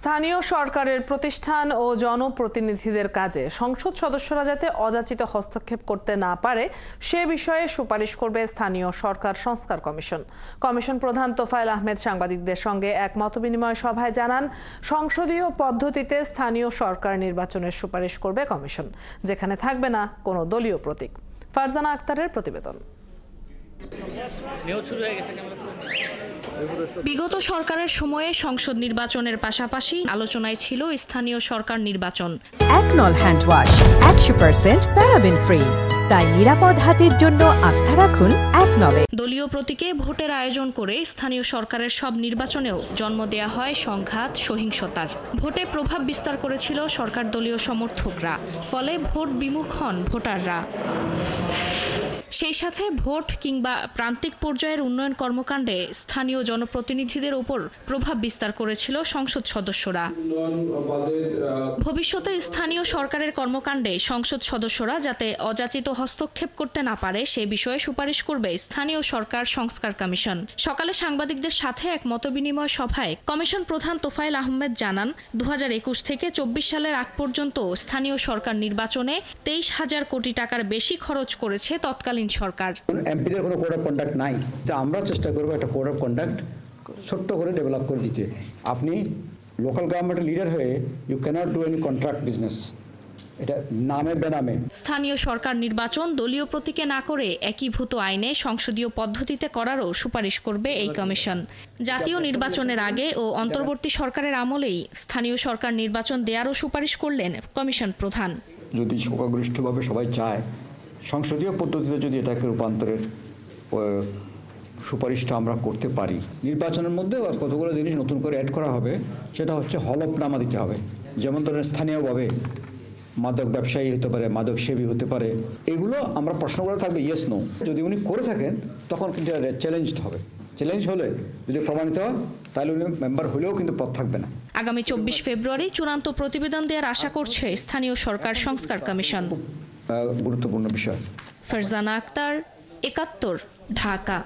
স্থানীয় সরকারের প্রতিষ্ঠান ও জনপ্রতিনিধিদের কাজে সংসদ সদস্যরা যাতে অযাচিত হস্তক্ষেপ করতে না পারে সে বিষয়ে সুপারিশ করবে স্থানীয় সরকার সংস্কার কমিশন। কমিশন প্রধান তোফায়েল আহমেদ সাংবাদিকদের সঙ্গে এক মতবিনিময় সভায় জানান, সংসদীয় পদ্ধতিতে স্থানীয় সরকার নির্বাচনের সুপারিশ করবে কমিশন, যেখানে থাকবে না কোনো দলীয় প্রতীক। ফারজানা আক্তারের প্রতিবেদন। বিগত সরকারের সময়ে সংসদ নির্বাচনের পাশাপাশি আলোচনায় ছিল স্থানীয় সরকার নির্বাচন। একনল হ্যান্ড ওয়াশ 100% প্যারাবেন ফ্রি, তাই নিরাপদ হাতের জন্য আস্থা রাখুন একনলে। দলীয় প্রতীকে ভোটের আয়োজন করে স্থানীয় সরকারের সব নির্বাচনেও জন্ম দেয়া হয় সংঘাত, সহিংসতার। ভোটে প্রভাব বিস্তার করেছিল সরকার দলীয় সমর্থকরা, ফলে ভোট বিমুখ হন ভোটাররা। সেই সাথে ভোট কিংবা প্রান্তিক পর্যায়ের উন্নয়ন কর্মকাণ্ডে স্থানীয় জনপ্রতিনিধিদের উপর প্রভাব বিস্তার করেছিল সংসদ সদস্যরা। ভবিষ্যতে স্থানীয় সরকারের কর্মকাণ্ডে সংসদ সদস্যরা যাতে অযাচিত হস্তক্ষেপ করতে না পারে সে বিষয়ে সুপারিশ করবে স্থানীয় সরকার সংস্কার কমিশন। সকালে সাংবাদিকদের সাথে এক মতবিনিময় সভায় কমিশন প্রধান তোফায়েল আহমেদ জানান, 2021 থেকে 24 সালের আগ পর্যন্ত স্থানীয় সরকার নির্বাচনে 23,000 কোটি টাকার বেশি খরচ করেছে তৎকালীন সরকার। এমপিদের কোনো কোড অফ কন্ডাক্ট নাই, তা আমরা চেষ্টা করবো একটা কোড অফ কন্ডাক্ট ছোট্ট করে ডেভেলপ করে দিতে। আপনি লোকাল গভর্নমেন্টের লিডার হয়ে you cannot do any contract business, এটা নামে বেনামে। স্থানীয় সরকার নির্বাচন দলীয় প্রতীকে না করে একীভূত আইনে সংসদীয় পদ্ধতিতে করারও সুপারিশ করবে এই কমিশন। জাতীয় নির্বাচনের আগে ও অন্তর্বর্তী সরকারের আমলেই স্থানীয় সরকার নির্বাচন দেওয়ারও সুপারিশ করলেন কমিশন প্রধান। যদি সংখ্যাগরিষ্ঠভাবে সবাই চায়, সংসদীয় পদ্ধতিতে যদি এটাকে রূপান্তরের সুপারিশটা আমরা করতে পারি, নির্বাচনের মধ্যে কতগুলো জিনিস নতুন করে অ্যাড করা হবে। সেটা হচ্ছে হলফনামা দিতে হবে, যেমন ধরেন স্থানীয়ভাবে মাদক ব্যবসায়ী হতে পারে, মাদক সেবী হতে পারে, এগুলো আমরা প্রশ্ন করে থাকবে ইয়েস নো। যদি উনি করে থাকেন তখন কিন্তু চ্যালেঞ্জড হবে। চ্যালেঞ্জ হলে যদি প্রমাণিত হয় তাহলে উনি মেম্বার হলেও কিন্তু পদ থাকবে না। আগামী 24 ফেব্রুয়ারি চূড়ান্ত প্রতিবেদন দেওয়ার আশা করছে স্থানীয় সরকার সংস্কার কমিশন। গুরুত্বপূর্ণ বিষয়। ফারজানা আক্তার, 71, ঢাকা।